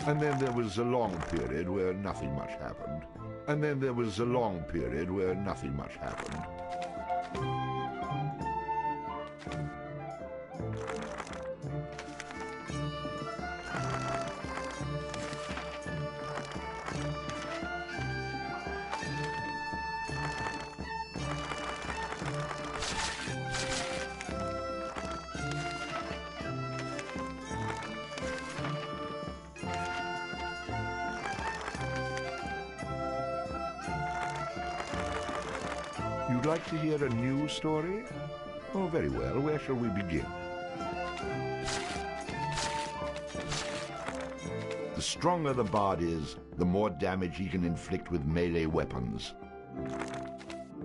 And then there was a long period where nothing much happened. And then there was a long period where nothing much happened. You'd like to hear a new story? Oh, very well. Where shall we begin? The stronger the bard is, the more damage he can inflict with melee weapons.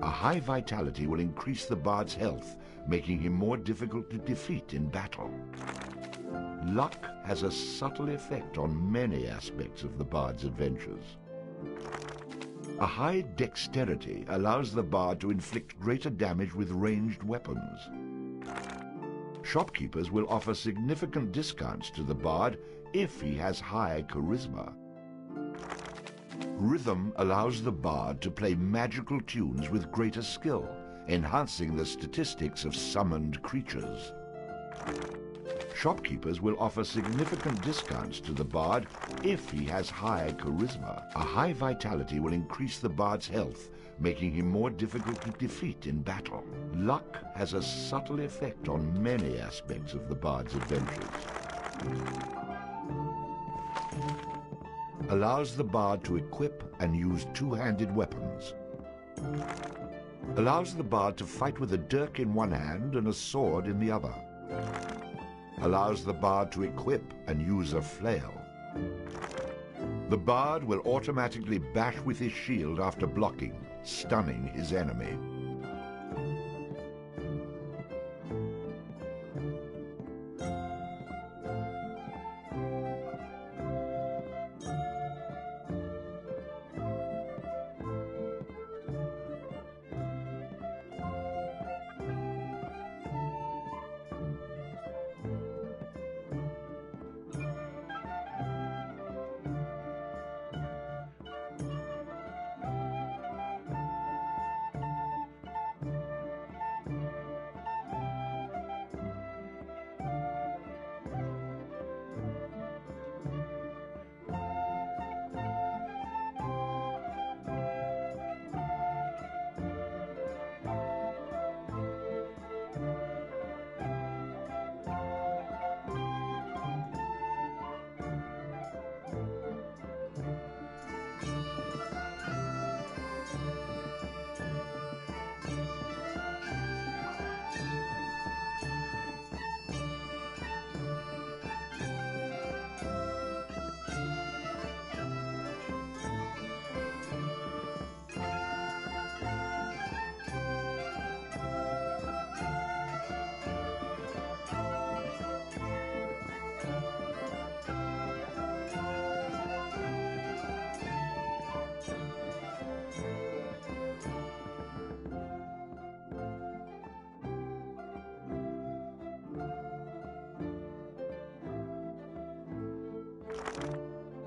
A high vitality will increase the bard's health, making him more difficult to defeat in battle. Luck has a subtle effect on many aspects of the bard's adventures. A high dexterity allows the bard to inflict greater damage with ranged weapons. Shopkeepers will offer significant discounts to the bard if he has high charisma. Rhythm allows the bard to play magical tunes with greater skill, enhancing the statistics of summoned creatures. Shopkeepers will offer significant discounts to the bard if he has high charisma. A high vitality will increase the bard's health, making him more difficult to defeat in battle. Luck has a subtle effect on many aspects of the bard's adventures. Allows the bard to equip and use two-handed weapons. Allows the bard to fight with a dirk in one hand and a sword in the other. Allows the bard to equip and use a flail. The bard will automatically bash with his shield after blocking, stunning his enemy.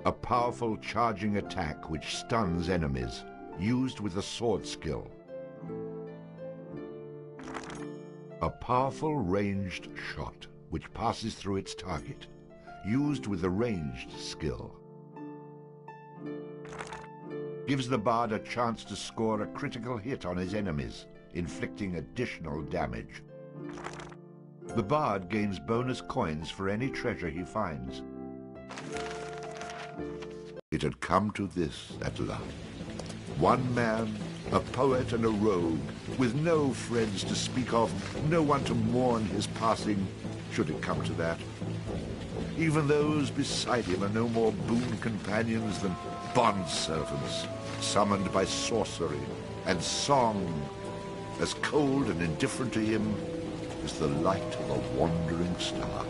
A powerful charging attack which stuns enemies, used with a sword skill. A powerful ranged shot which passes through its target, used with a ranged skill. Gives the bard a chance to score a critical hit on his enemies, inflicting additional damage. The bard gains bonus coins for any treasure he finds. It had come to this at last. One man, a poet and a rogue, with no friends to speak of, no one to mourn his passing, should it come to that. Even those beside him are no more boon companions than bond-servants, summoned by sorcery and song, as cold and indifferent to him as the light of a wandering star.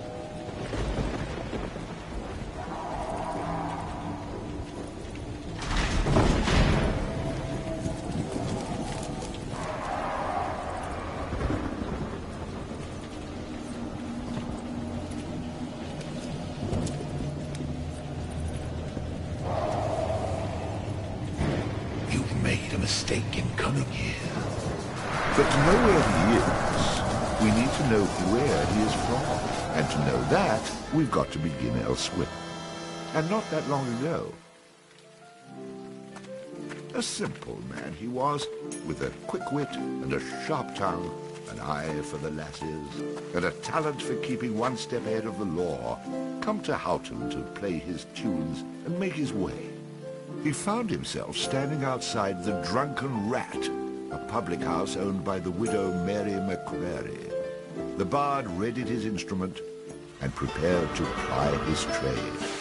made a mistake in coming here. But to know where he is, we need to know where he is from. And to know that, we've got to begin elsewhere. And not that long ago. A simple man he was, with a quick wit and a sharp tongue, an eye for the lasses, and a talent for keeping one step ahead of the law, come to Houghton to play his tunes and make his way. He found himself standing outside the Drunken Rat, a public house owned by the widow Mary McCrary. The bard readied his instrument and prepared to ply his trade.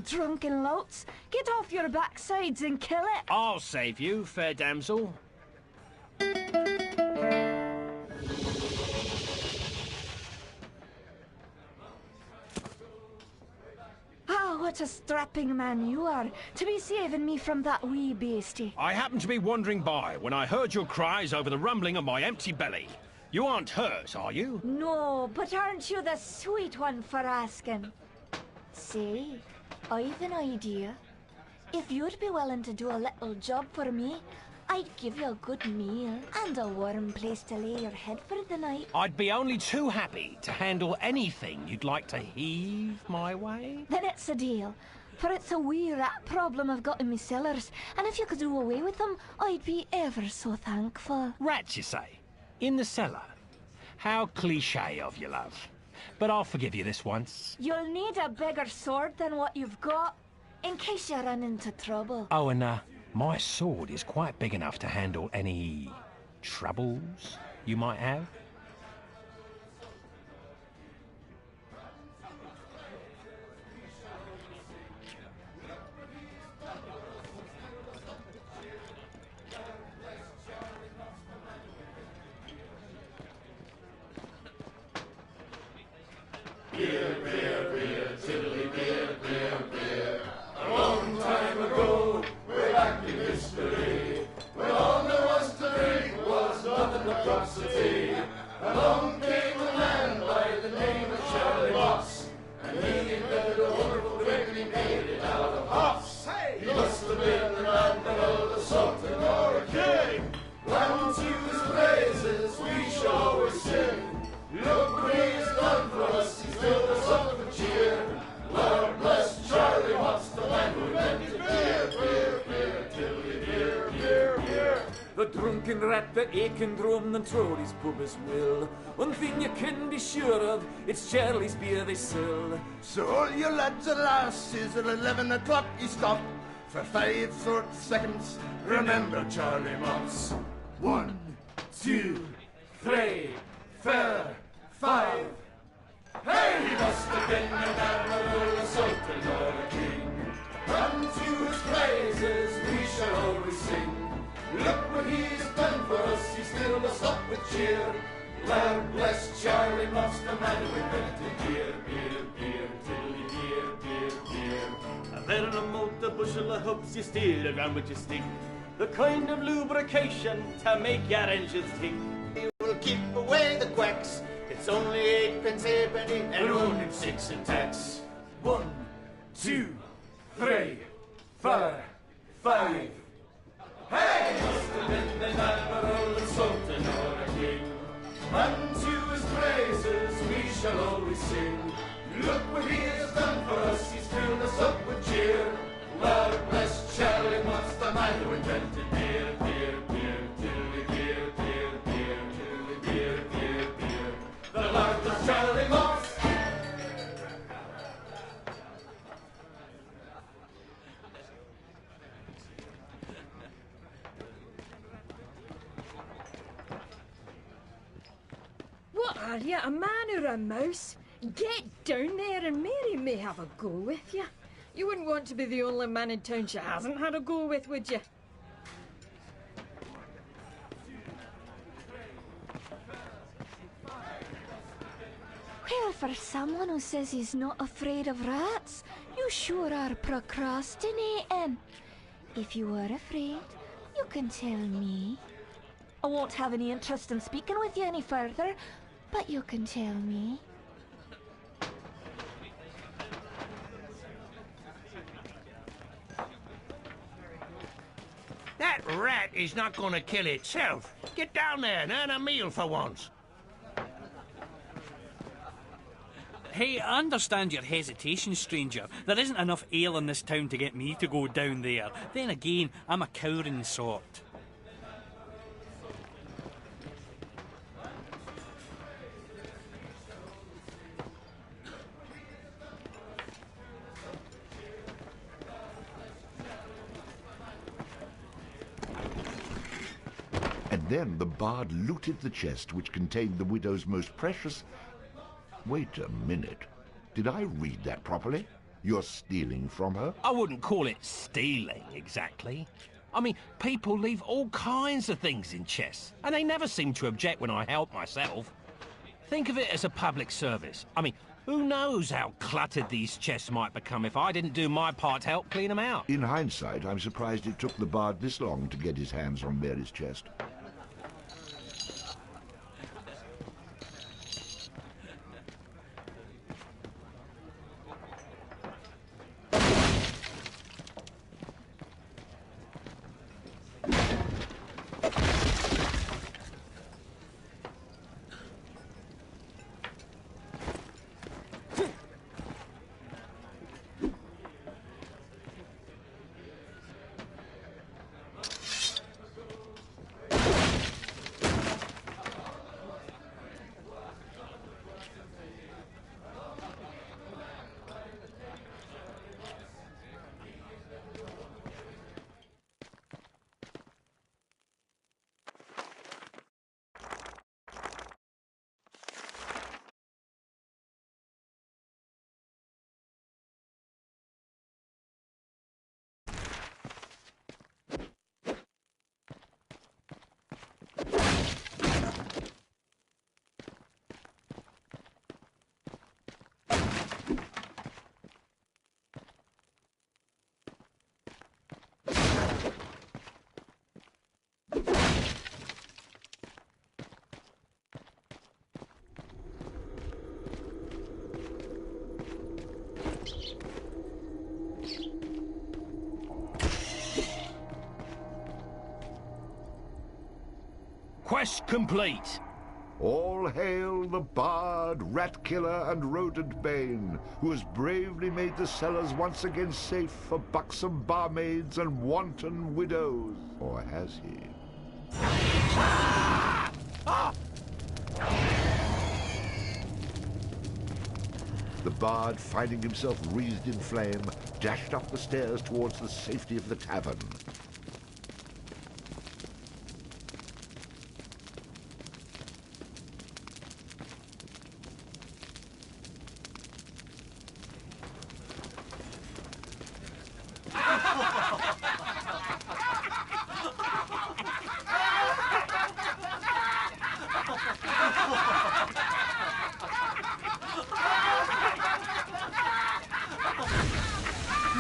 Drunken louts, get off your backsides and kill it. I'll save you, fair damsel. Ah, what a strapping man you are, to be saving me from that wee beastie. I happened to be wandering by when I heard your cries over the rumbling of my empty belly. You aren't hurt, are you? No, but aren't you the sweet one for asking? Say, I've an idea. If you'd be willing to do a little job for me, I'd give you a good meal and a warm place to lay your head for the night. I'd be only too happy to handle anything you'd like to heave my way. Then it's a deal, for it's a wee rat problem I've got in me cellars, and if you could do away with them, I'd be ever so thankful. Rats, you say? In the cellar? How cliché of you, love. But I'll forgive you this once. You'll need a bigger sword than what you've got, in case you run into trouble. Oh, and my sword is quite big enough to handle any troubles you might have. Beer, beer, beer, tiddly beer, beer, beer. A long time ago, way back in history, when all there was to drink was nothing but drops of tea, along came a man by the name of Charlie Moss, and he invented a wonderful drink and he made it out of hops. He must have been the man that all the Sultan or a king. One to his praises we shall always sing. Look what he's done for us, he's filled us up with cheer. Lord bless Charlie Moss, the man who invented beer, beer, beer, tiddly beer, beer, beer. The drunken rat, the aching drum, and Trolley's pub as well. One thing you can be sure of, it's Charlie's beer they sell. So all you lads and lasses, at 11 o'clock you stop. For 5 short seconds, remember Charlie Moss. 1, 2, 3, 4, 5. Hey, he must have been an admiral, a sultan, or a king. Unto his praises we shall always sing. Look what he's done for us, he's filled us up with cheer. Lord bless Charlie Moss, the man who invented beer, beer, beer, tiddly beer, beer, beer. A veritable bushel of hoops you steal around with your stick, the kind of lubrication to make your engines tick. It will keep away the quacks. It's only 8 pence halfpenny and only 6 in tax. 1, 2, 3, 4, 5. Hey, he must have been an admiral, a sultan, or a king. Unto his praises we shall always sing. Look what he has done for us, he's filled us up with cheer. Lord bless Charlie Moss, the man who invented beer, beer, beer, tiddly beer, beer, beer, tiddly beer, beer, beer. The Lord bless Charlie Moss. What are you, a man or a mouse? Get down there and Mary may have a go with you. You wouldn't want to be the only man in town she hasn't had a go with, would you? Well, For someone who says he's not afraid of rats, you sure are procrastinating. If you are afraid, you can tell me. I won't have any interest in speaking with you any further, but you can tell me. That rat is not going to kill itself. Get down there and earn a meal for once. Hey, I understand your hesitation, stranger. There isn't enough ale in this town to get me to go down there. Then again, I'm a cowering sort. And then the bard looted the chest which contained the widow's most precious... Wait a minute. Did I read that properly? You're stealing from her? I wouldn't call it stealing, exactly. I mean, people leave all kinds of things in chests, and they never seem to object when I help myself. Think of it as a public service. I mean, who knows how cluttered these chests might become if I didn't do my part to help clean them out. In hindsight, I'm surprised it took the bard this long to get his hands on Mary's chest. Quest complete. All hail the bard, rat killer, and rodent bane, who has bravely made the cellars once again safe for buxom barmaids and wanton widows. Or has he? The bard, finding himself wreathed in flame, dashed up the stairs towards the safety of the tavern.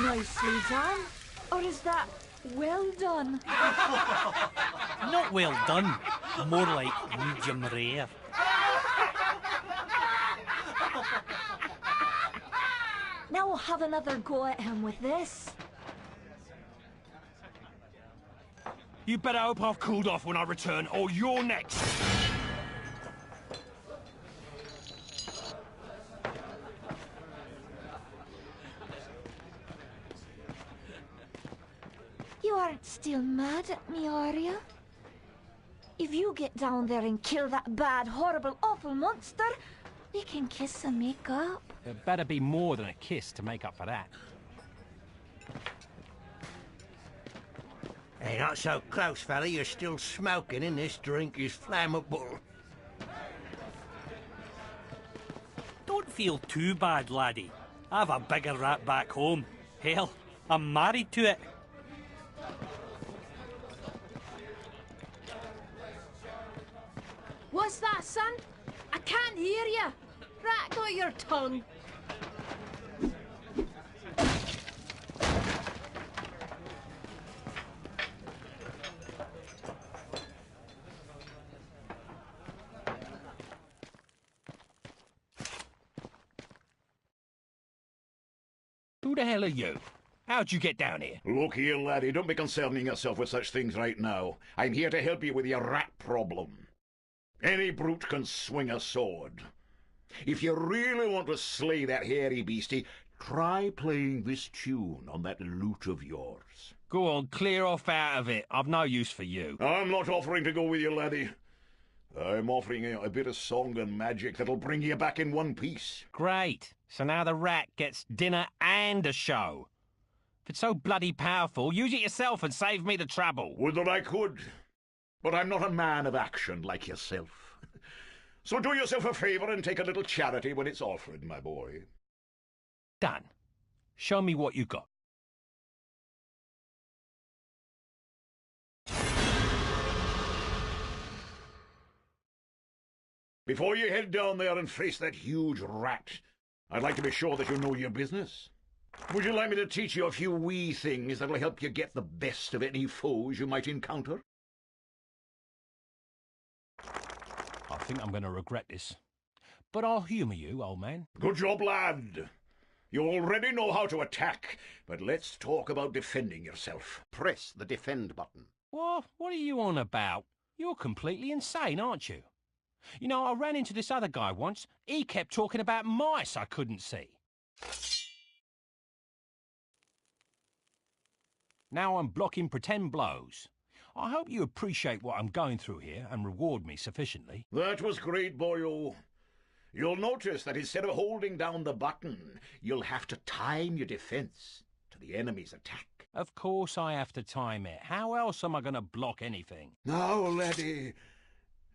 Nicely done. Or is that well done? Not well done. More like medium rare. Now we'll have another go at him with this. You better hope I've cooled off when I return, or you're next. You aren't still mad at me, are you? If you get down there and kill that bad, horrible, awful monster, we can kiss and make up. There better be more than a kiss to make up for that. Hey, not so close, fella. You're still smoking and this drink is flammable. Don't feel too bad, laddie. I have a bigger rat back home. Hell, I'm married to it. What's that, son? I can't hear you. Rat got your tongue. Who the hell are you? How'd you get down here? Look here, laddie, don't be concerning yourself with such things right now. I'm here to help you with your rat problem. Any brute can swing a sword. If you really want to slay that hairy beastie, try playing this tune on that lute of yours. Go on, clear off out of it. I've no use for you. I'm not offering to go with you, laddie. I'm offering you a bit of song and magic that'll bring you back in one piece. Great. So now the rat gets dinner and a show. If it's so bloody powerful, use it yourself and save me the trouble. Would that I could. But I'm not a man of action like yourself. So do yourself a favour and take a little charity when it's offered, my boy. Done. Show me what you got. Before you head down there and face that huge rat, I'd like to be sure that you know your business. Would you like me to teach you a few wee things that'll help you get the best of any foes you might encounter? I think I'm going to regret this. But I'll humour you, old man. Good job, lad. You already know how to attack, but let's talk about defending yourself. Press the defend button. What are you on about? You're completely insane, aren't you? You know, I ran into this other guy once. He kept talking about mice I couldn't see. Now I'm blocking pretend blows. I hope you appreciate what I'm going through here and reward me sufficiently. That was great, boyo. You'll notice that instead of holding down the button, you'll have to time your defense to the enemy's attack. Of course I have to time it. How else am I going to block anything? Now, laddie,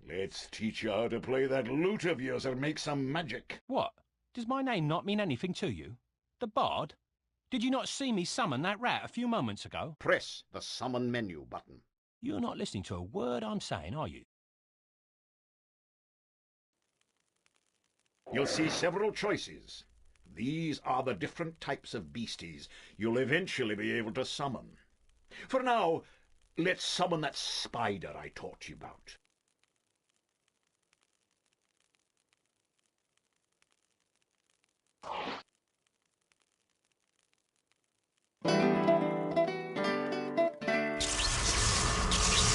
let's teach you how to play that lute of yours and make some magic. What? Does my name not mean anything to you? The Bard? Did you not see me summon that rat a few moments ago? Press the summon menu button. You're not listening to a word I'm saying, are you? You'll see several choices. These are the different types of beasties you'll eventually be able to summon. For now, let's summon that spider I taught you about.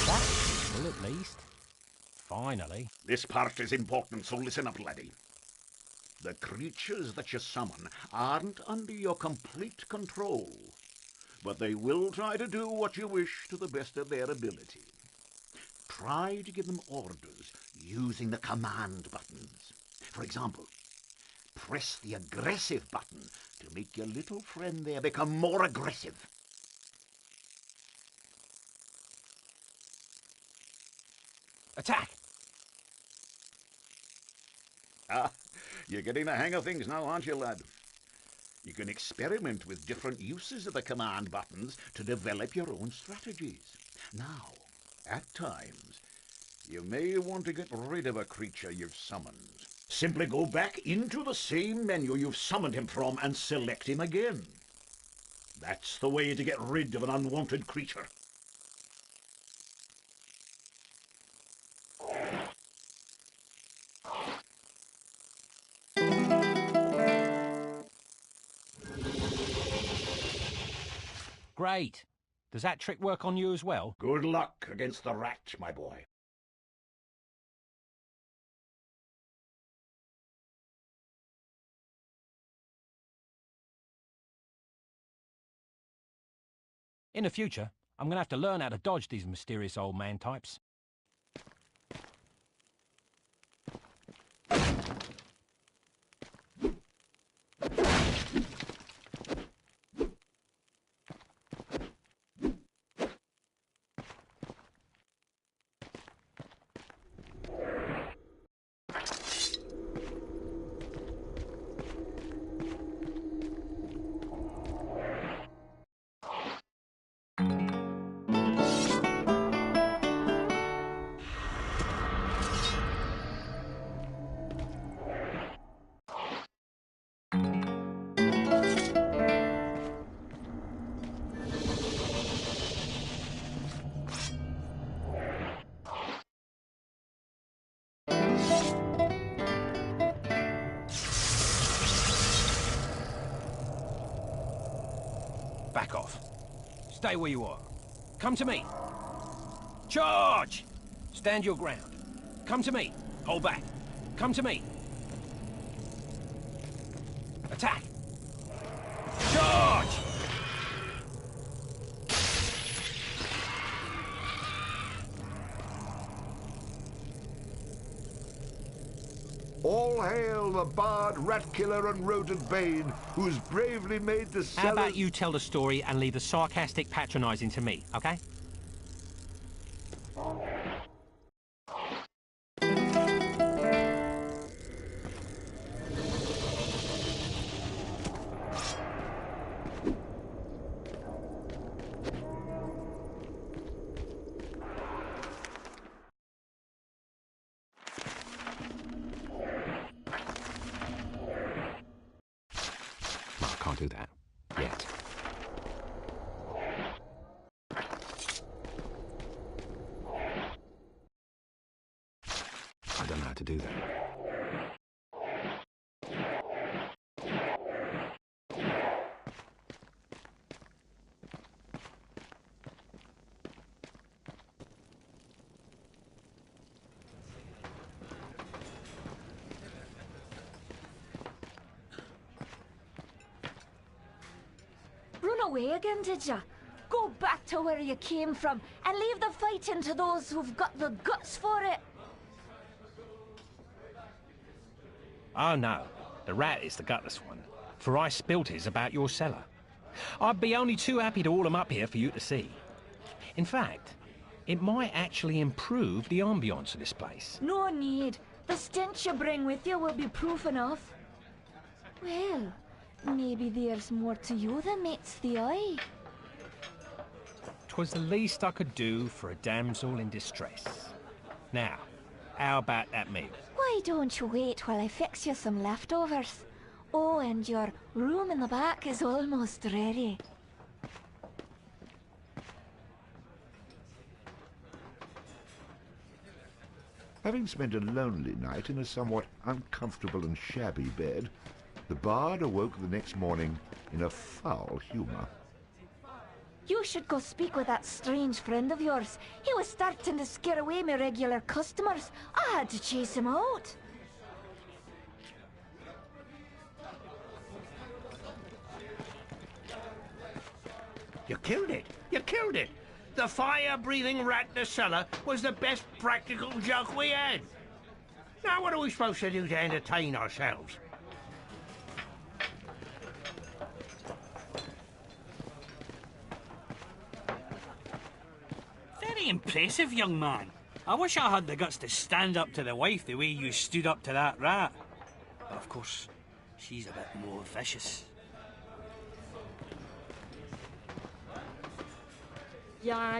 That's useful, at least. Finally. This part is important, so listen up, laddie. The creatures that you summon aren't under your complete control, but they will try to do what you wish to the best of their ability. Try to give them orders using the command buttons. For example, press the aggressive button to make your little friend there become more aggressive. Attack! You're getting the hang of things now, aren't you, lad? You can experiment with different uses of the command buttons to develop your own strategies. Now, at times, you may want to get rid of a creature you've summoned. Simply go back into the same menu you've summoned him from and select him again. That's the way to get rid of an unwanted creature. Great. Does that trick work on you as well? Good luck against the rat, my boy. In the future, I'm going to have to learn how to dodge these mysterious old man types. Back off. Stay where you are. Come to me. Charge! Stand your ground. Come to me. Hold back. Come to me. Attack! Charge! All hail the bard, rat killer, and rodent bane, who's bravely made the cellars... How about you tell the story and leave the sarcastic patronising to me, okay? Can't do that yet. I don't know how to do that. Run away again, did ya? Go back to where you came from and leave the fighting to those who've got the guts for it. Oh no, the rat is the gutless one, for I spilt his about your cellar. I'd be only too happy to haul him up here for you to see. In fact, it might actually improve the ambience of this place. No need. The stench you bring with you will be proof enough. Well, maybe there's more to you than meets the eye. 'Twas the least I could do for a damsel in distress. Now, how about that meal? Why don't you wait while I fix you some leftovers? Oh, and your room in the back is almost ready. Having spent a lonely night in a somewhat uncomfortable and shabby bed, the bard awoke the next morning in a foul humour. You should go speak with that strange friend of yours. He was starting to scare away my regular customers. I had to chase him out. You killed it! You killed it! The fire-breathing rat in the cellar was the best practical joke we had. Now what are we supposed to do to entertain ourselves? Very impressive, young man. I wish I had the guts to stand up to the wife the way you stood up to that rat. But of course, she's a bit more vicious. Yeah,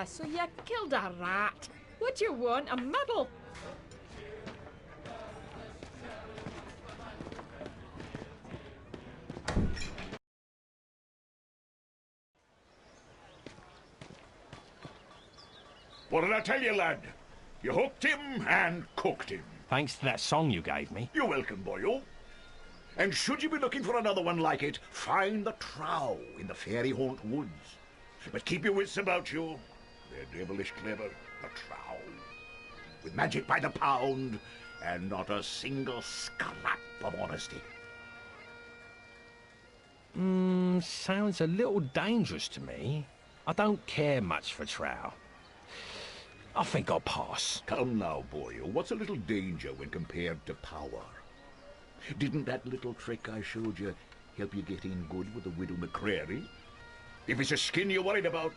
so you killed a rat. What do you want, a medal? What did I tell you, lad? You hooked him and cooked him. Thanks to that song you gave me. You're welcome, boyo. And should you be looking for another one like it, find the trow in the fairy haunt woods. But keep your wits about you. They're devilish clever, the trow. With magic by the pound, and not a single scrap of honesty. Sounds a little dangerous to me. I don't care much for trow. I think I'll pass. Come now, boyo. What's a little danger when compared to power? Didn't that little trick I showed you help you get in good with the widow McCrary? If it's a skin you're worried about,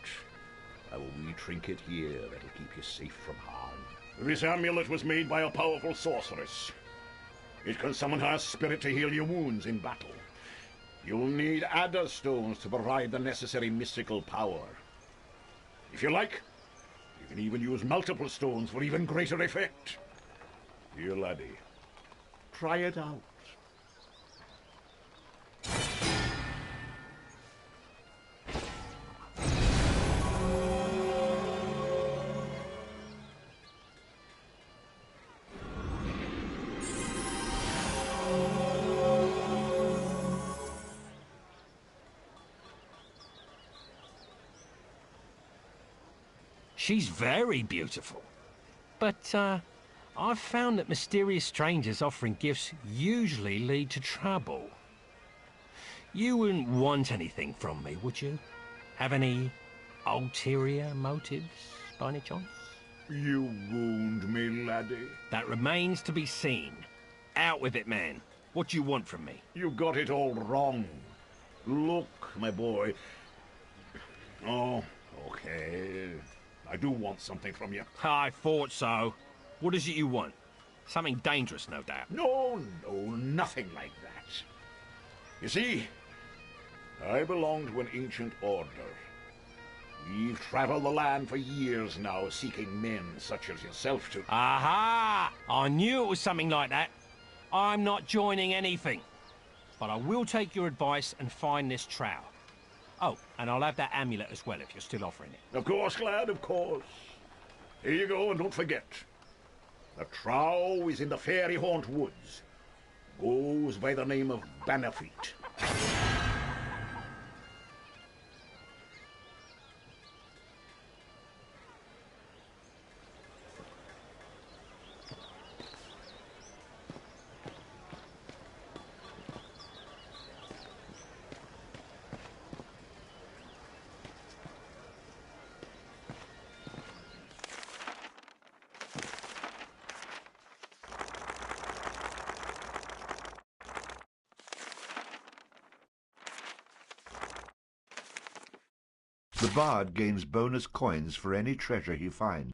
I have a wee trinket here that'll keep you safe from harm. This amulet was made by a powerful sorceress. It can summon her spirit to heal your wounds in battle. You'll need adder stones to provide the necessary mystical power. If you like, you can even use multiple stones for even greater effect. Dear laddie, try it out. She's very beautiful. But, I've found that mysterious strangers offering gifts usually lead to trouble. You wouldn't want anything from me, would you? Have any ulterior motives, by any chance? You wound me, laddie. That remains to be seen. Out with it, man. What do you want from me? You got it all wrong. Look, my boy. Oh, okay. I do want something from you. I thought so. What is it you want? Something dangerous, no doubt. No, nothing like that. You see, I belong to an ancient order. We've traveled the land for years now, seeking men such as yourself to... Aha! I knew it was something like that. I'm not joining anything. But I will take your advice and find this trowel. Oh, and I'll have that amulet as well if you're still offering it. Of course, lad, of course. Here you go, and don't forget. The trow is in the Fairy Haunt Woods. Goes by the name of Bannerfeet. The bard gains bonus coins for any treasure he finds.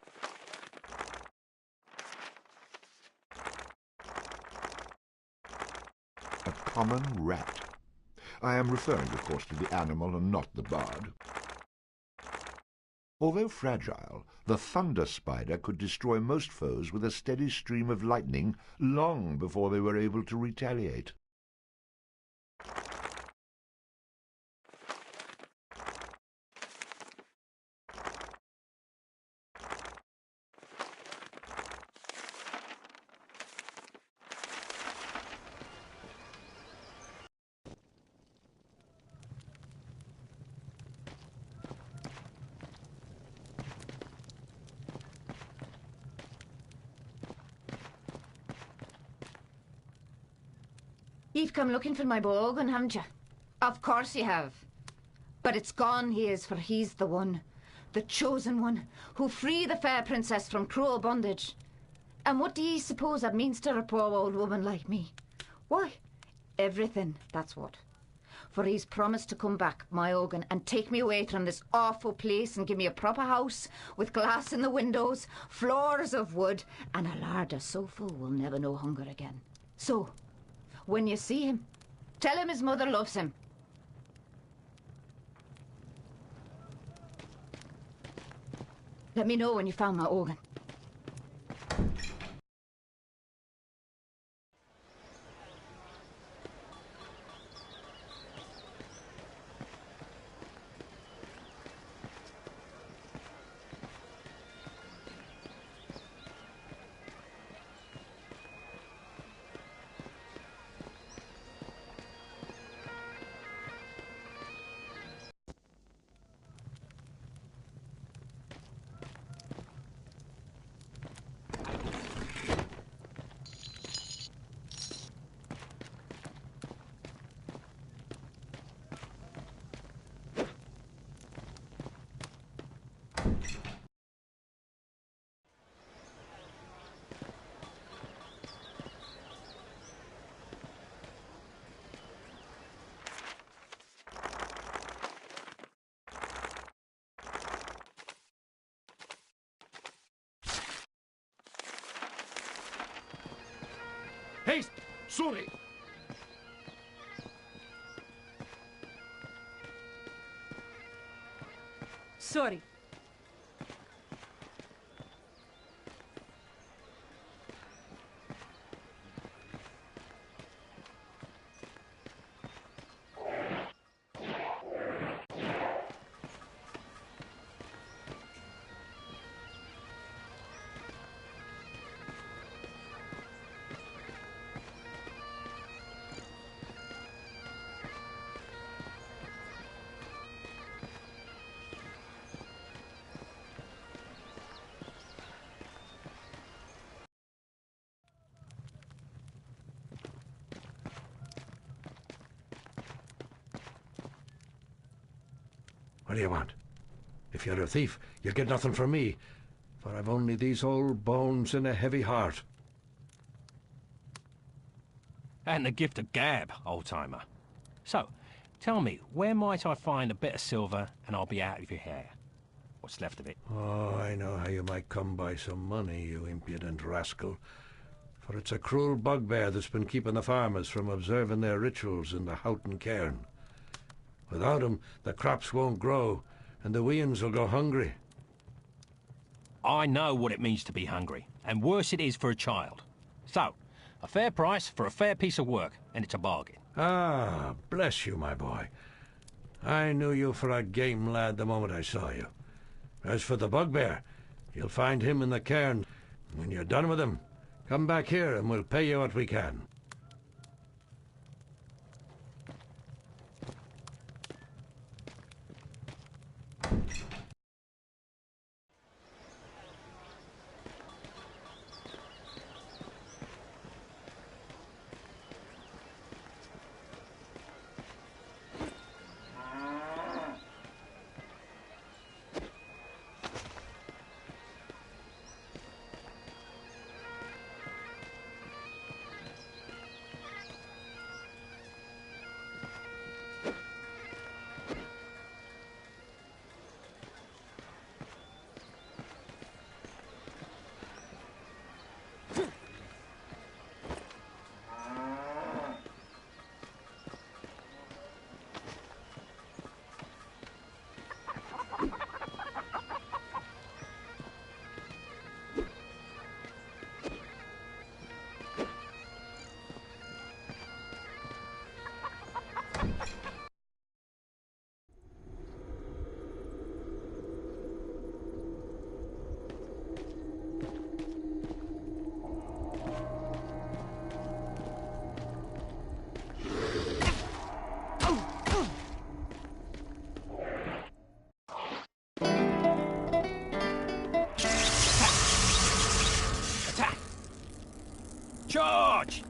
A common rat. I am referring, of course, to the animal and not the bard. Although fragile, the thunder spider could destroy most foes with a steady stream of lightning long before they were able to retaliate. You've come looking for my bogan, haven't you? Of course you have. But it's gone he is, for he's the one, the chosen one, who free the fair princess from cruel bondage. And what do ye suppose that means to a poor old woman like me? Why, everything, that's what. For he's promised to come back, my Ogan, and take me away from this awful place and give me a proper house with glass in the windows, floors of wood, and a larder so full we'll never know hunger again. So, when you see him, tell him his mother loves him. Let me know when you found my Ogan. Hey, sorry. Sorry. What do you want? If you're a thief, you'll get nothing from me, for I've only these old bones and a heavy heart. And the gift of gab, old-timer. So, tell me, where might I find a bit of silver and I'll be out of your hair? What's left of it? Oh, I know how you might come by some money, you impudent rascal. For it's a cruel bugbear that's been keeping the farmers from observing their rituals in the Houghton cairn. Without him, the crops won't grow, and the weans will go hungry. I know what it means to be hungry, and worse it is for a child. So, a fair price for a fair piece of work, and it's a bargain. Ah, bless you, my boy. I knew you for a game lad the moment I saw you. As for the bugbear, you'll find him in the cairn. When you're done with him, come back here and we'll pay you what we can. Charge!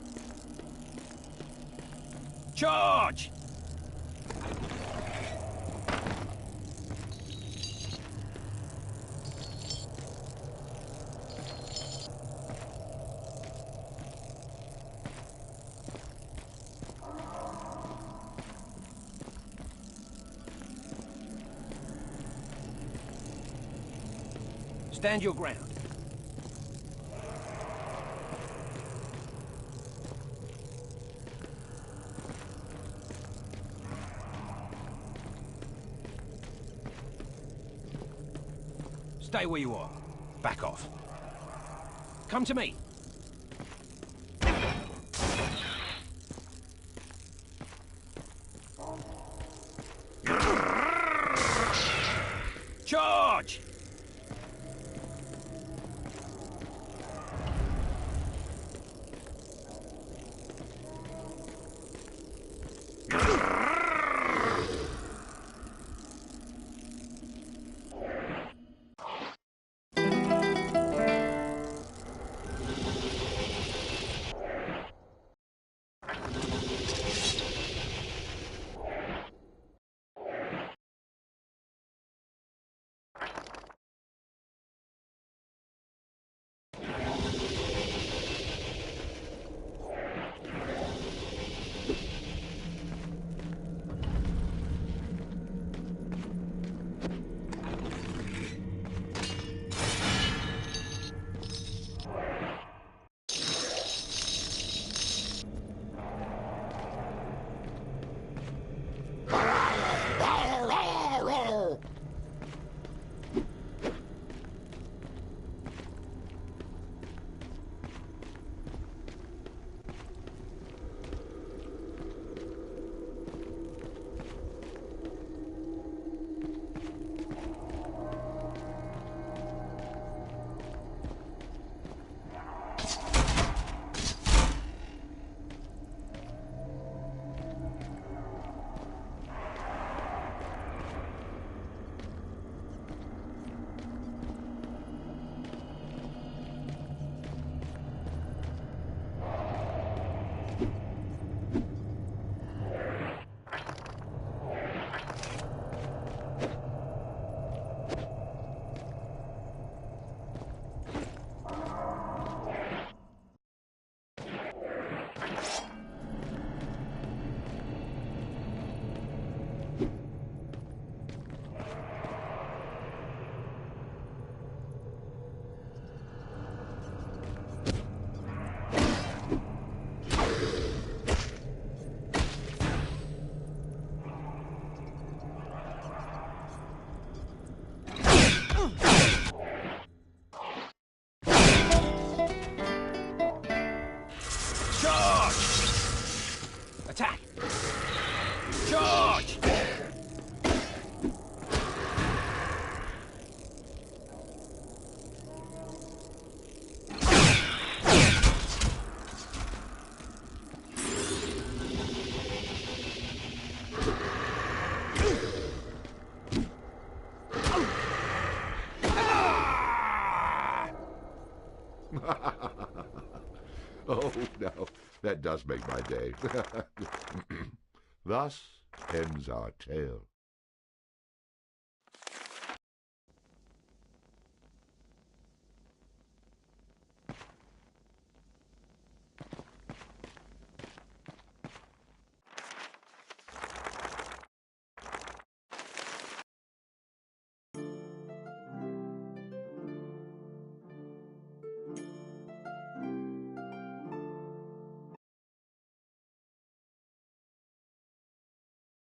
Charge! Stand your ground. Stay where you are. Back off. Come to me. Charge! does make my day. Thus ends our tale.